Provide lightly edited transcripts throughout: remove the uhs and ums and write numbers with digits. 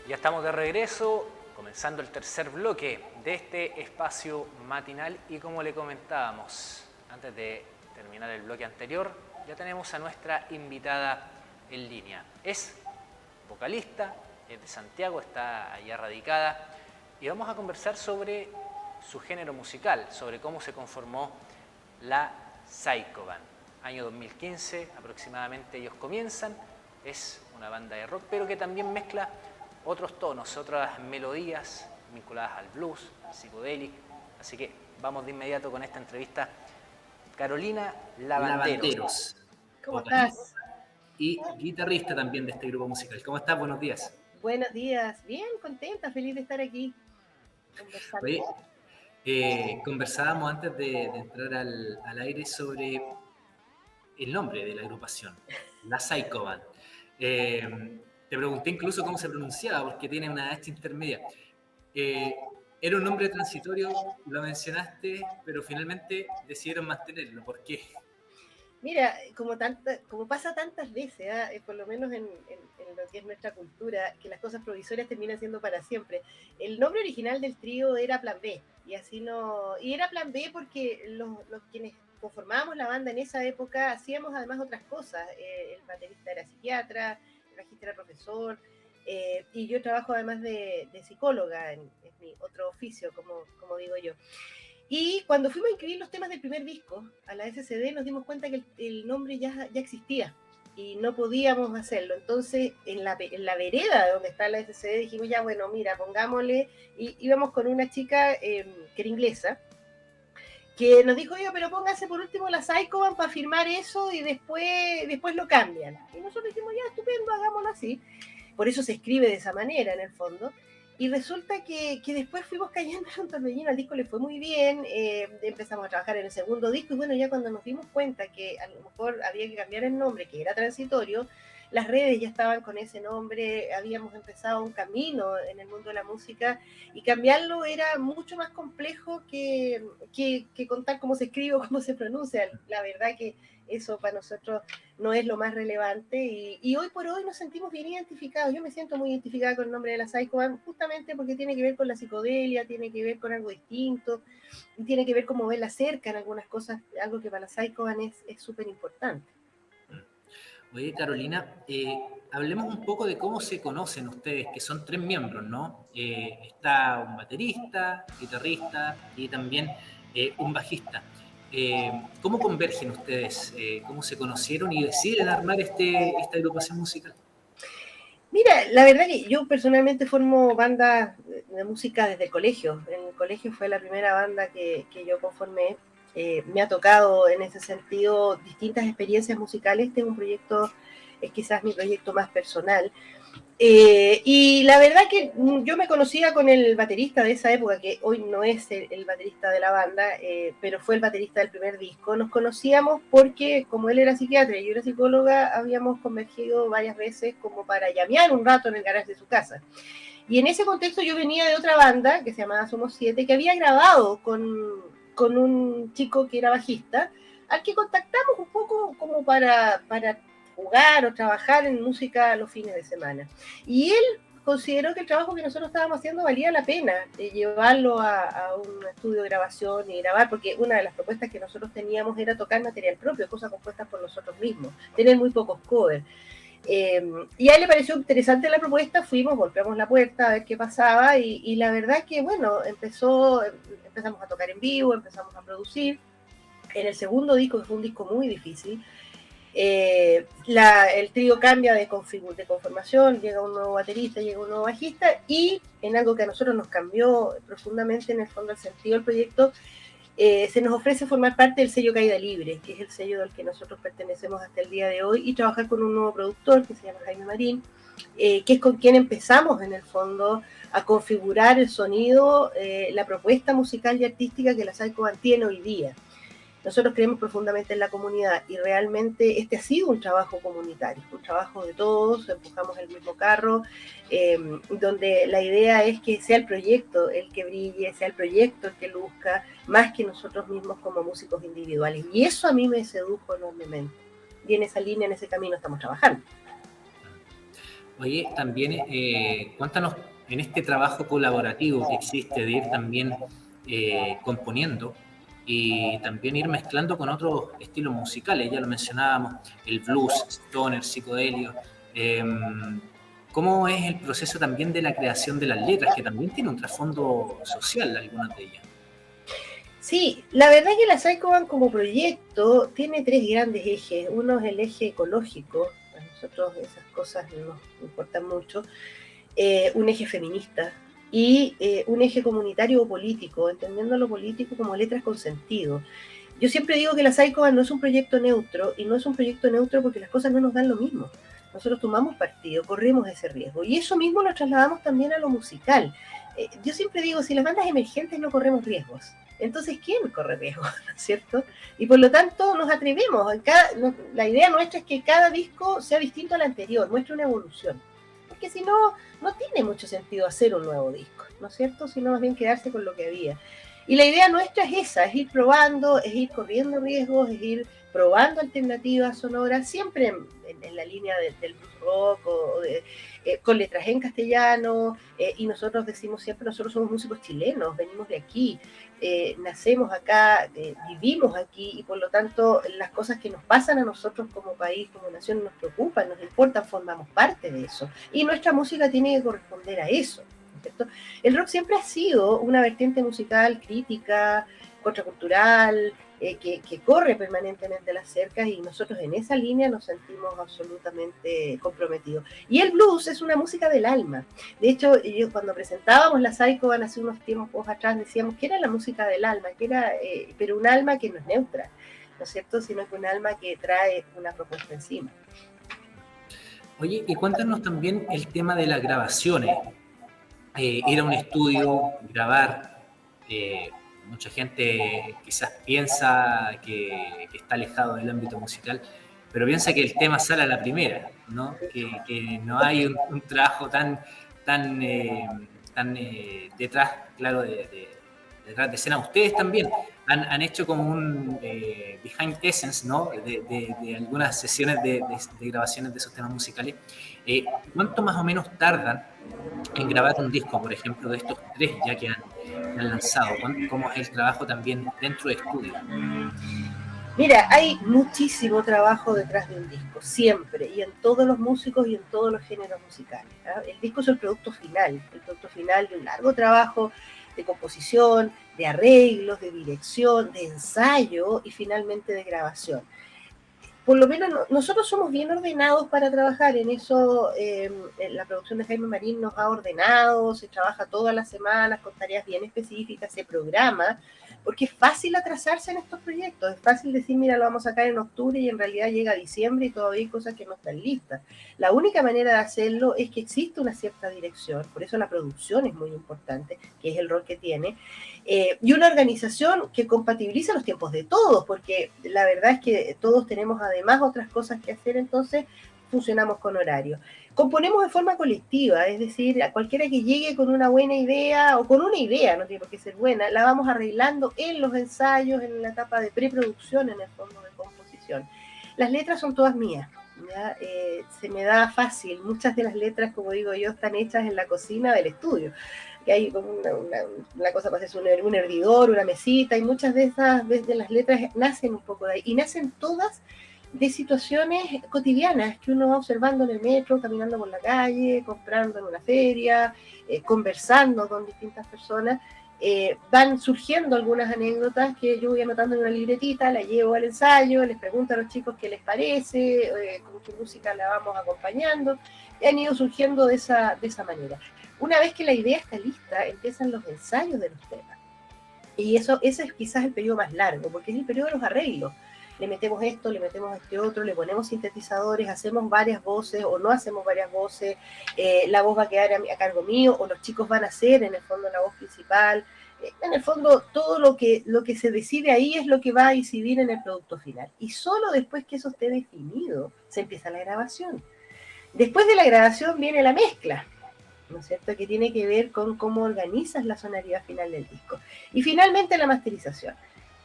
Ya estamos de regreso, comenzando el tercer bloque de este espacio matinal y como le comentábamos antes de terminar el bloque anterior, ya tenemos a nuestra invitada en línea. Es vocalista, es de Santiago, está allá radicada y vamos a conversar sobre su género musical, sobre cómo se conformó la Psycho Band. Año 2015 aproximadamente ellos comienzan, es una banda de rock pero que también mezcla otros tonos, otras melodías vinculadas al blues, al psicodélico. Así que vamos de inmediato con esta entrevista. Carolina Lavanderos. Lavanderos, ¿Cómo vocalista estás? y guitarrista también de este grupo musical. ¿Cómo estás? Buenos días. Buenos días. Bien, contenta, feliz de estar aquí Oye, conversando. conversábamos antes de entrar al aire sobre el nombre de la agrupación, la Psycho Band. Te pregunté incluso cómo se pronunciaba, porque tiene una H intermedia. Eh, Era un nombre transitorio, lo mencionaste, pero finalmente decidieron mantenerlo. ¿Por qué? Mira, como pasa tantas veces, por lo menos en lo que es nuestra cultura, que las cosas provisorias terminan siendo para siempre. El nombre original del trío era Plan B, y así no. Y era Plan B porque los quienes conformábamos la banda en esa época hacíamos además otras cosas. El baterista era psiquiatra, el bajista era profesor, y yo trabajo además de psicóloga en mi otro oficio, como digo yo. Y cuando fuimos a inscribir los temas del primer disco a la SCD, nos dimos cuenta que el nombre ya existía y no podíamos hacerlo. Entonces, en la vereda donde está la SCD, dijimos, ya, bueno, mira, pongámosle. Y íbamos con una chica que era inglesa, que nos dijo, oye, pero póngase por último la Psycho Band para firmar eso y después lo cambian. Y nosotros dijimos, ya, estupendo, hagámoslo así. Por eso se escribe de esa manera en el fondo. Y resulta que después fuimos cayendo en un torbellino, al disco le fue muy bien, empezamos a trabajar en el segundo disco y bueno, ya cuando nos dimos cuenta que a lo mejor había que cambiar el nombre, que era transitorio, las redes ya estaban con ese nombre, habíamos empezado un camino en el mundo de la música y cambiarlo era mucho más complejo que contar cómo se escribe o cómo se pronuncia. La verdad que eso para nosotros no es lo más relevante y hoy por hoy nos sentimos bien identificados. Yo me siento muy identificada con el nombre de la Psycho Band justamente porque tiene que ver con la psicodelia, tiene que ver con algo distinto y tiene que ver cómo verla cerca en algunas cosas, algo que para la Psycho Band es súper importante. Oye, Carolina, hablemos un poco de cómo se conocen ustedes, que son tres miembros, ¿no? Está un baterista, guitarrista y también un bajista. ¿Cómo convergen ustedes? ¿Cómo se conocieron y deciden armar esta agrupación musical? Mira, la verdad que yo personalmente formo bandas de música desde el colegio. En el colegio fue la primera banda que yo conformé. Me ha tocado en ese sentido distintas experiencias musicales. Este es un proyecto, es quizás mi proyecto más personal. Y la verdad que yo me conocía con el baterista de esa época, que hoy no es el baterista de la banda, pero fue el baterista del primer disco. Nos conocíamos porque como él era psiquiatra y yo era psicóloga, habíamos convergido varias veces como para llamear un rato en el garaje de su casa. Y en ese contexto yo venía de otra banda que se llamaba Somos Siete, que había grabado con un chico que era bajista, al que contactamos un poco como para jugar o trabajar en música los fines de semana. Y él consideró que el trabajo que nosotros estábamos haciendo valía la pena de llevarlo a un estudio de grabación y grabar, porque una de las propuestas que nosotros teníamos era tocar material propio, cosas compuestas por nosotros mismos, tener muy pocos covers. Y a él le pareció interesante la propuesta, fuimos, golpeamos la puerta a ver qué pasaba y la verdad que, bueno, empezamos a tocar en vivo, empezamos a producir. En el segundo disco, que fue un disco muy difícil, el trío cambia de conformación, llega un nuevo baterista, llega un nuevo bajista y en algo que a nosotros nos cambió profundamente en el fondo el sentido del proyecto, se nos ofrece formar parte del sello Caída Libre, que es el sello del que nosotros pertenecemos hasta el día de hoy, y trabajar con un nuevo productor que se llama Jaime Marín, que es con quien empezamos en el fondo a configurar el sonido, la propuesta musical y artística que la Psycho Band tiene hoy día. Nosotros creemos profundamente en la comunidad y realmente este ha sido un trabajo comunitario, un trabajo de todos, empujamos el mismo carro, donde la idea es que sea el proyecto el que brille, sea el proyecto el que luzca, más que nosotros mismos como músicos individuales. Y eso a mí me sedujo enormemente. Y en esa línea, en ese camino estamos trabajando. Oye, también cuéntanos en este trabajo colaborativo que existe de ir también componiendo y también ir mezclando con otros estilos musicales, ya lo mencionábamos, el blues, stoner, psicodelio. eh, ¿Cómo es el proceso también de la creación de las letras, que también tiene un trasfondo social, algunas de ellas? Sí, la verdad es que la Psychoban como proyecto tiene tres grandes ejes. Uno es el eje ecológico, a nosotros esas cosas nos importan mucho. Un eje feminista y un eje comunitario o político, entendiendo lo político como letras con sentido. Yo siempre digo que la Psychoban no es un proyecto neutro, y no es un proyecto neutro porque las cosas no nos dan lo mismo. Nosotros tomamos partido, corremos ese riesgo, y eso mismo lo trasladamos también a lo musical. Yo siempre digo, si las bandas emergentes no corremos riesgos, entonces ¿quién corre riesgos? ¿No es cierto? Y por lo tanto nos atrevemos. La idea nuestra es que cada disco sea distinto al anterior, muestre una evolución. Porque si no, no tiene mucho sentido hacer un nuevo disco, ¿no es cierto? Sino más bien quedarse con lo que había. Y la idea nuestra es esa, es ir probando, es ir corriendo riesgos, es ir probando alternativas sonoras, siempre en la línea del blues rock con letras en castellano, y nosotros decimos siempre, nosotros somos músicos chilenos, venimos de aquí, nacemos acá, vivimos aquí, y por lo tanto las cosas que nos pasan a nosotros como país, como nación, nos preocupan, nos importan, formamos parte de eso, y nuestra música tiene que corresponder a eso, ¿cierto? El rock siempre ha sido una vertiente musical crítica, contracultural, que corre permanentemente las cercas, y nosotros en esa línea nos sentimos absolutamente comprometidos. Y el blues es una música del alma. De hecho, yo cuando presentábamos la Psychoban hace unos tiempos atrás decíamos que era la música del alma, que era, pero un alma que no es neutra, ¿no es cierto? Sino que un alma que trae una propuesta encima. Oye, y cuéntanos también el tema de las grabaciones. Ir a un estudio, grabar. Mucha gente quizás piensa que está alejado del ámbito musical, pero piensa que el tema sale a la primera, ¿no? Que no hay un trabajo tan detrás, claro, detrás de escena. Ustedes también han hecho como un behind essence, ¿no? De algunas sesiones de grabaciones de esos temas musicales. ¿Cuánto más o menos tardan en grabar un disco, por ejemplo, de estos tres ya que han lanzado? ¿Cómo es el trabajo también dentro de estudio? Mira, hay muchísimo trabajo detrás de un disco, siempre, y en todos los músicos y en todos los géneros musicales, ¿eh? El disco es el producto final de un largo trabajo de composición, de arreglos, de dirección, de ensayo y finalmente de grabación. Por lo menos nosotros somos bien ordenados para trabajar en eso. La producción de Jaime Marín nos ha ordenado, se trabaja todas las semanas con tareas bien específicas, se programa, porque es fácil atrasarse en estos proyectos, es fácil decir, mira, lo vamos a sacar en octubre y en realidad llega diciembre y todavía hay cosas que no están listas. La única manera de hacerlo es que existe una cierta dirección, por eso la producción es muy importante, que es el rol que tiene, y una organización que compatibiliza los tiempos de todos, porque la verdad es que todos tenemos además otras cosas que hacer, entonces funcionamos con horario. Componemos de forma colectiva, es decir, a cualquiera que llegue con una buena idea o con una idea, no tiene por qué ser buena, la vamos arreglando en los ensayos, en la etapa de preproducción, en el fondo de composición. Las letras son todas mías. ¿Ya? Se me da fácil, muchas de las letras, como digo yo, están hechas en la cocina del estudio, que hay como una cosa para hacer un hervidor, una mesita, y muchas de esas de las letras nacen un poco de ahí, y nacen todas de situaciones cotidianas que uno va observando en el metro, caminando por la calle, comprando en una feria, conversando con distintas personas. Van surgiendo algunas anécdotas que yo voy anotando en una libretita, la llevo al ensayo, les pregunto a los chicos qué les parece, con qué música la vamos acompañando, y han ido surgiendo de esa manera. Una vez que la idea está lista, empiezan los ensayos de los temas. Y ese es quizás el periodo más largo, porque es el periodo de los arreglos. Le metemos esto, le metemos este otro, le ponemos sintetizadores, hacemos varias voces o no hacemos varias voces, la voz va a quedar a cargo mío, o los chicos van a hacer en el fondo la voz principal. En el fondo, todo lo que se decide ahí es lo que va a incidir en el producto final. Y solo después que eso esté definido, se empieza la grabación. Después de la grabación viene la mezcla, ¿no es cierto?, que tiene que ver con cómo organizas la sonoridad final del disco. Y finalmente la masterización.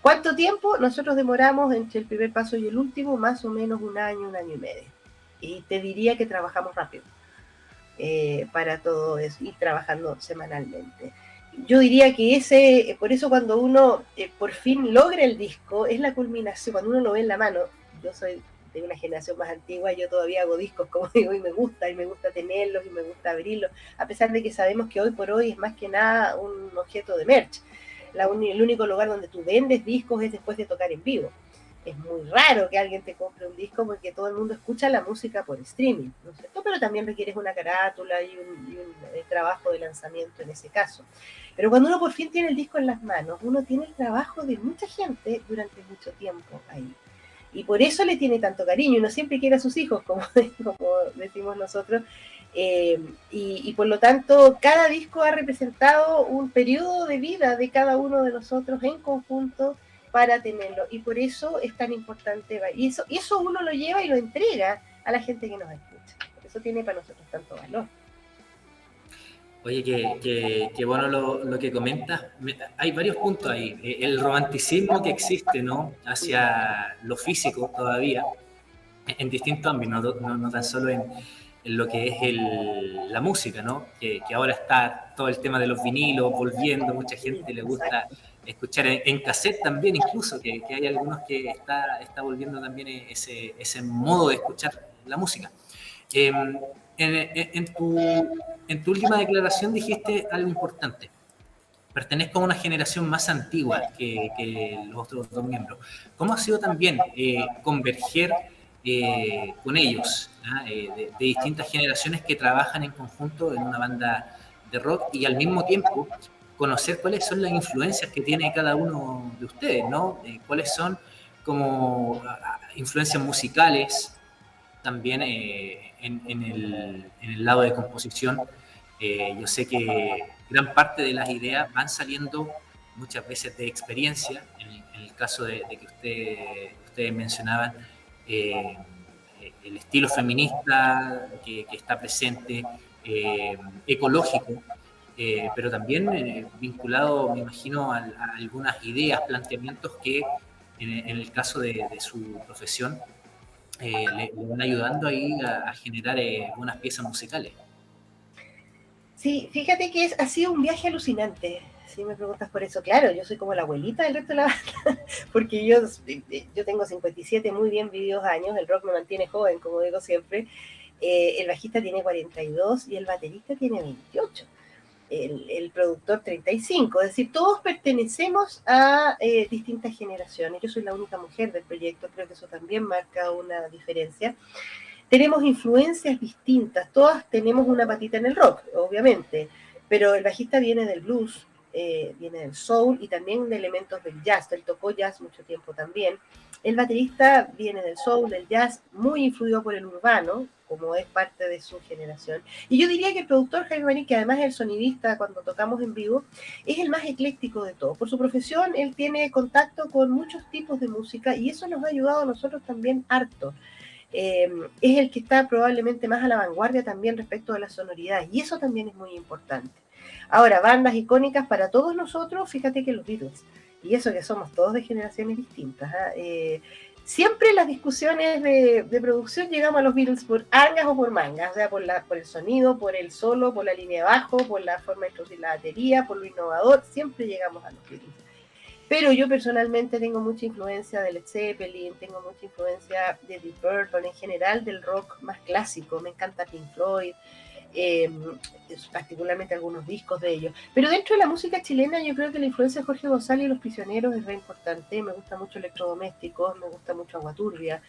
¿Cuánto tiempo? Nosotros demoramos entre el primer paso y el último más o menos un año y medio. Y te diría que trabajamos rápido. para todo eso, y trabajando semanalmente. Yo diría que por eso cuando uno por fin logra el disco, es la culminación, cuando uno lo ve en la mano. Yo soy de una generación más antigua, yo todavía hago discos, como digo, y me gusta tenerlos, y me gusta abrirlos, a pesar de que sabemos que hoy por hoy es más que nada un objeto de merch. El único lugar donde tú vendes discos es después de tocar en vivo. Es muy raro que alguien te compre un disco porque todo el mundo escucha la música por streaming, ¿no es cierto? Pero también requieres una carátula y un trabajo de lanzamiento en ese caso. Pero cuando uno por fin tiene el disco en las manos, uno tiene el trabajo de mucha gente durante mucho tiempo ahí. Y por eso le tiene tanto cariño. Uno siempre quiere a sus hijos, como decimos nosotros. Y por lo tanto, cada disco ha representado un periodo de vida de cada uno de nosotros en conjunto para tenerlo. Y por eso es tan importante. Y eso uno lo lleva y lo entrega a la gente que nos escucha. Por eso tiene para nosotros tanto valor. Oye, qué bueno lo que comentas. Hay varios puntos ahí. El romanticismo que existe, ¿no?, hacia lo físico todavía, en distintos ámbitos, no tan solo en lo que es la música, ¿no? Que ahora está todo el tema de los vinilos volviendo, mucha gente le gusta escuchar en cassette también, incluso, que hay algunos que está volviendo también ese modo de escuchar la música. En tu última declaración dijiste algo importante. Pertenezco a una generación más antigua que los otros dos miembros. ¿Cómo ha sido también converger con ellos, de distintas generaciones que trabajan en conjunto en una banda de rock, y al mismo tiempo conocer cuáles son las influencias que tiene cada uno de ustedes, ¿no? Cuáles son como influencias musicales también en el lado de composición? Yo sé que gran parte de las ideas van saliendo muchas veces de experiencia, en el caso de que ustedes mencionaban, el estilo feminista que está presente, ecológico, pero también vinculado, me imagino, a algunas ideas, planteamientos que en el caso de su profesión le van ayudando ahí a generar buenas piezas musicales. Sí, fíjate que ha sido un viaje alucinante. Si me preguntas por eso, claro, yo soy como la abuelita del resto de la banda, porque yo tengo 57 muy bien vividos años, el rock me mantiene joven, como digo siempre. El bajista tiene 42 y el baterista tiene 28. El productor 35, es decir, todos pertenecemos a distintas generaciones. Yo soy la única mujer del proyecto, creo que eso también marca una diferencia. Tenemos influencias distintas, todas tenemos una patita en el rock, obviamente, pero el bajista viene del blues, viene del soul y también de elementos del jazz. Él tocó jazz mucho tiempo también. El baterista viene del soul, del jazz, muy influido por el urbano, como es parte de su generación. Y yo diría que el productor Jaime Marín, que además es el sonidista cuando tocamos en vivo, es el más ecléctico de todos. Por su profesión, él tiene contacto con muchos tipos de música y eso nos ha ayudado a nosotros también harto. Es el que está probablemente más a la vanguardia también respecto de las sonoridades, y eso también es muy importante. Ahora, bandas icónicas para todos nosotros, fíjate que los Beatles, y eso que somos todos de generaciones distintas. Siempre las discusiones de producción llegamos a los Beatles por angas o por mangas, o sea, por el sonido, por el solo, por la línea de bajo, por la forma de introducir la batería, por lo innovador, siempre llegamos a los Beatles. Pero yo personalmente tengo mucha influencia de Led Zeppelin, tengo mucha influencia de Deep Purple, en general del rock más clásico. Me encanta Pink Floyd, particularmente algunos discos de ellos. Pero dentro de la música chilena yo creo que la influencia de Jorge González y Los Prisioneros es re importante. Me gusta mucho Electrodomésticos, me gusta mucho Agua Turbia.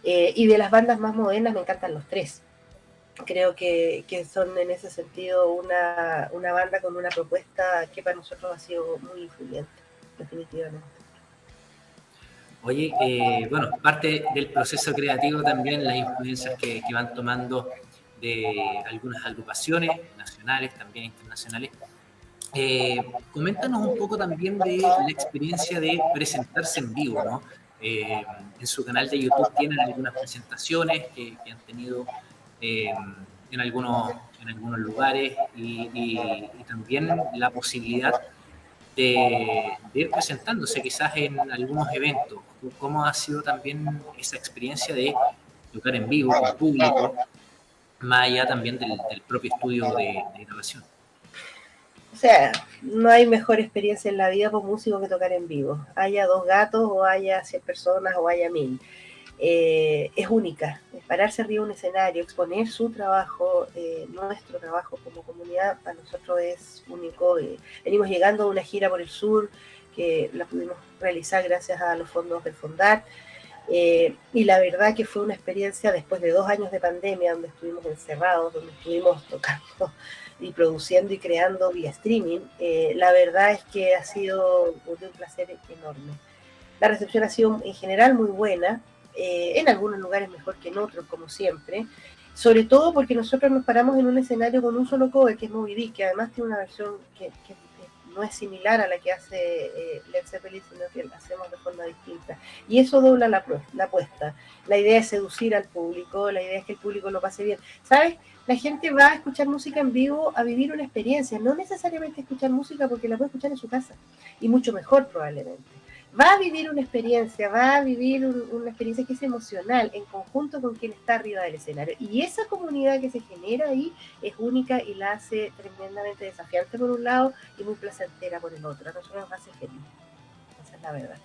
Y de las bandas más modernas me encantan Los Tres. Creo que son en ese sentido una banda con una propuesta que para nosotros ha sido muy influyente. Definitivamente. Oye, bueno, parte del proceso creativo también las influencias que van tomando de algunas agrupaciones nacionales, también internacionales. Coméntanos un poco también de la experiencia de presentarse en vivo, ¿no? En su canal de YouTube tienen algunas presentaciones que han tenido en algunos lugares, y también la posibilidad de ir presentándose quizás en algunos eventos. ¿Cómo ha sido también esa experiencia de tocar en vivo con público? más allá también del propio estudio de grabación. O sea, no hay mejor experiencia en la vida por músico que tocar en vivo. Haya 2 gatos o haya 100 personas o haya 1000. Es única. Pararse arriba de un escenario, exponer su trabajo, nuestro trabajo como comunidad, para nosotros es único. Venimos llegando a una gira por el sur que la pudimos realizar gracias a los fondos del Fondar. Y la verdad que fue una experiencia después de 2 años de pandemia, donde estuvimos encerrados, donde estuvimos tocando y produciendo y creando vía streaming. La verdad es que ha sido un placer enorme. La recepción ha sido en general muy buena, en algunos lugares mejor que en otros, como siempre, sobre todo porque nosotros nos paramos en un escenario con un solo cover, que es Moby Dick, que además tiene una versión que no es similar a la que hace Led Zeppelin, sino que la hacemos de forma distinta. Y eso dobla la apuesta. La idea es seducir al público, la idea es que el público lo pase bien. ¿Sabes? La gente va a escuchar música en vivo a vivir una experiencia, no necesariamente escuchar música porque la puede escuchar en su casa, y mucho mejor probablemente. Va a vivir una experiencia, va a vivir una experiencia que es emocional en conjunto con quien está arriba del escenario. Y esa comunidad que se genera ahí es única y la hace tremendamente desafiante por un lado y muy placentera por el otro. A nosotros nos hace feliz. Esa es la verdad.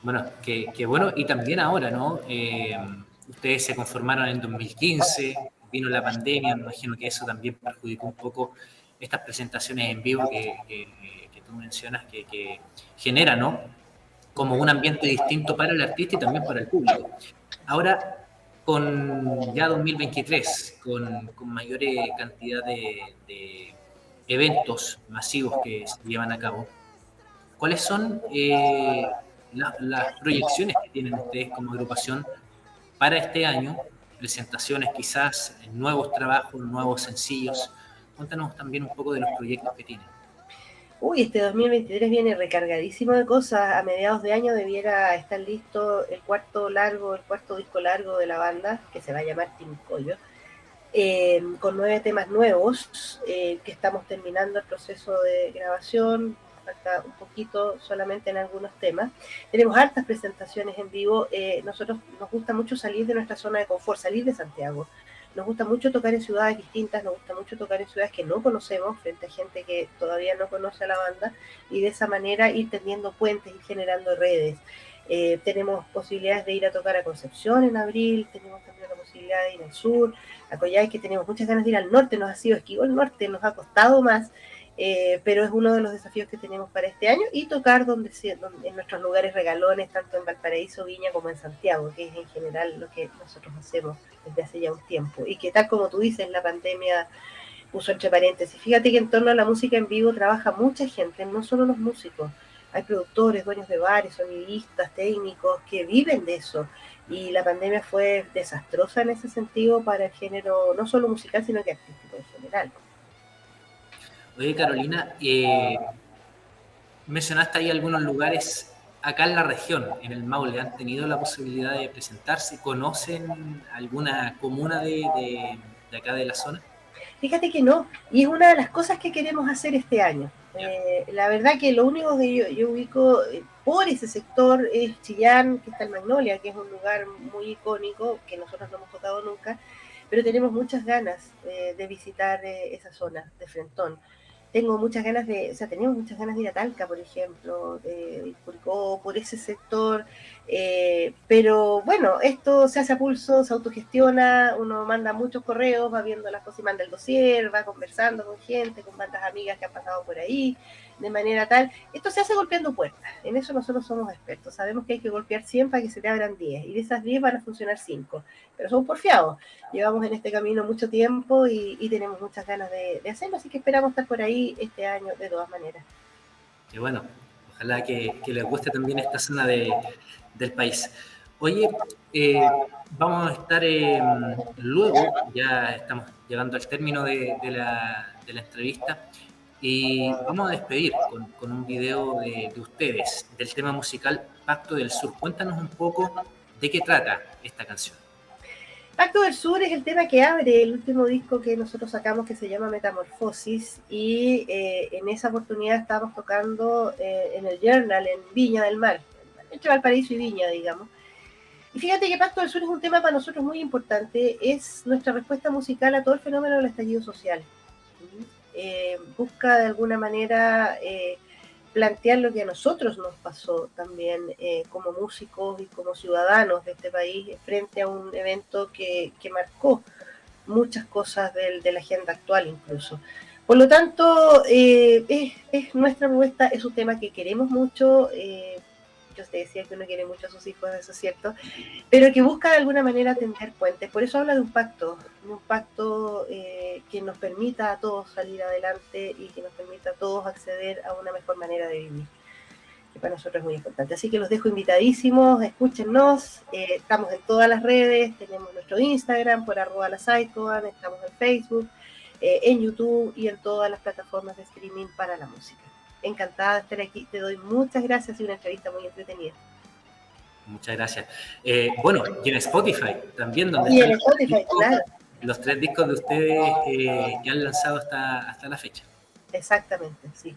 Bueno, que bueno, y también ahora, ¿no? Ustedes se conformaron en 2015, vino la pandemia, me imagino que eso también perjudicó un poco estas presentaciones en vivo que tú mencionas, que genera, ¿no? Como un ambiente distinto para el artista y también para el público. Ahora, con ya 2023, con mayor cantidad de eventos masivos que se llevan a cabo, ¿cuáles son las proyecciones que tienen ustedes como agrupación para este año? Presentaciones quizás, nuevos trabajos, nuevos sencillos. Cuéntanos también un poco de los proyectos que tienen. Uy, este 2023 viene recargadísimo de cosas. A mediados de año debiera estar listo el cuarto disco largo de la banda, que se va a llamar Tincoyo, con 9 temas nuevos, que estamos terminando el proceso de grabación. Falta un poquito solamente en algunos temas. Tenemos hartas presentaciones en vivo. Nosotros nos gusta mucho salir de nuestra zona de confort, salir de Santiago. Nos gusta mucho tocar en ciudades distintas, nos gusta mucho tocar en ciudades que no conocemos, frente a gente que todavía no conoce a la banda, y de esa manera ir tendiendo puentes y generando redes. Tenemos posibilidades de ir a tocar a Concepción en abril, tenemos también la posibilidad de ir al sur, a Coyhaique, tenemos muchas ganas de ir al norte, nos ha sido esquivo el norte, nos ha costado más, pero es uno de los desafíos que tenemos para este año, y tocar donde en nuestros lugares regalones, tanto en Valparaíso, Viña, como en Santiago, que es en general lo que nosotros hacemos desde hace ya un tiempo, y que tal como tú dices, la pandemia puso entre paréntesis. Fíjate que en torno a la música en vivo trabaja mucha gente, no solo los músicos. Hay productores, dueños de bares, sonidistas, técnicos que viven de eso. Y la pandemia fue desastrosa en ese sentido para el género, no solo musical, sino que artístico en general. Oye, Carolina, mencionaste ahí algunos lugares acá en la región, en el Maule. ¿Han tenido la posibilidad de presentarse? ¿Conocen alguna comuna de acá de la zona? Fíjate que no, y es una de las cosas que queremos hacer este año. Ya. La verdad que lo único que yo ubico por ese sector es Chillán, que está en Magnolia, que es un lugar muy icónico, que nosotros no hemos tocado nunca, pero tenemos muchas ganas de visitar esa zona de Frentón. Tenemos muchas ganas de ir a Talca, por ejemplo, de Curicó, por ese sector, pero bueno, esto se hace a pulso, se autogestiona, uno manda muchos correos, va viendo las cosas y manda el dossier, va conversando con gente, con bandas amigas que han pasado por ahí, de manera tal, esto se hace golpeando puertas, en eso nosotros somos expertos, sabemos que hay que golpear 100 para que se te abran 10, y de esas 10 van a funcionar 5, pero somos porfiados, llevamos en este camino mucho tiempo y tenemos muchas ganas de hacerlo, así que esperamos estar por ahí este año de todas maneras. Y bueno, ojalá que les guste también esta zona del país. Oye, vamos a estar luego, ya estamos llegando al término de la entrevista, y vamos a despedir con un video de ustedes, del tema musical Pacto del Sur. Cuéntanos un poco de qué trata esta canción. Pacto del Sur es el tema que abre el último disco que nosotros sacamos, que se llama Metamorfosis, y en esa oportunidad estábamos tocando en el Journal, en Viña del Mar, entre Valparaíso y Viña, digamos. Y fíjate que Pacto del Sur es un tema para nosotros muy importante, es nuestra respuesta musical a todo el fenómeno del estallido social. Busca de alguna manera plantear lo que a nosotros nos pasó también como músicos y como ciudadanos de este país frente a un evento que marcó muchas cosas de la agenda actual incluso. Por lo tanto, es nuestra propuesta, es un tema que queremos mucho. Yo te decía que uno quiere mucho a sus hijos, eso es cierto, pero que busca de alguna manera tender puentes. Por eso habla de un pacto que nos permita a todos salir adelante y que nos permita a todos acceder a una mejor manera de vivir, que para nosotros es muy importante. Así que los dejo invitadísimos, escúchennos, estamos en todas las redes, tenemos nuestro Instagram por @laSaicoban, estamos en Facebook, en YouTube y en todas las plataformas de streaming para la música. Encantada de estar aquí, te doy muchas gracias y una entrevista muy entretenida. Muchas gracias. Bueno, y en Spotify también, donde y en Spotify, claro. Los 3 discos de ustedes que han lanzado hasta la fecha. Exactamente, sí.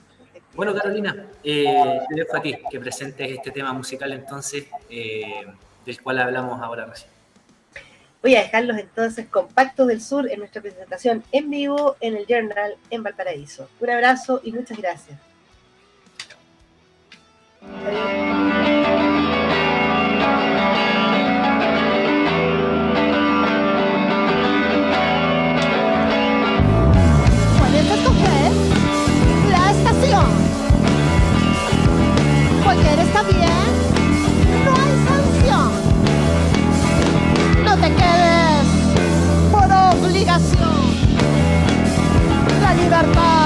Bueno, Carolina, te dejo a ti que presentes este tema musical entonces, del cual hablamos ahora recién. Voy a dejarlos entonces con Pacto del Sur en nuestra presentación en vivo en el Journal en Valparaíso. Un abrazo y muchas gracias. Puedes escoger la estación. Cualquiera está bien, no hay sanción. No te quedes por obligación. La libertad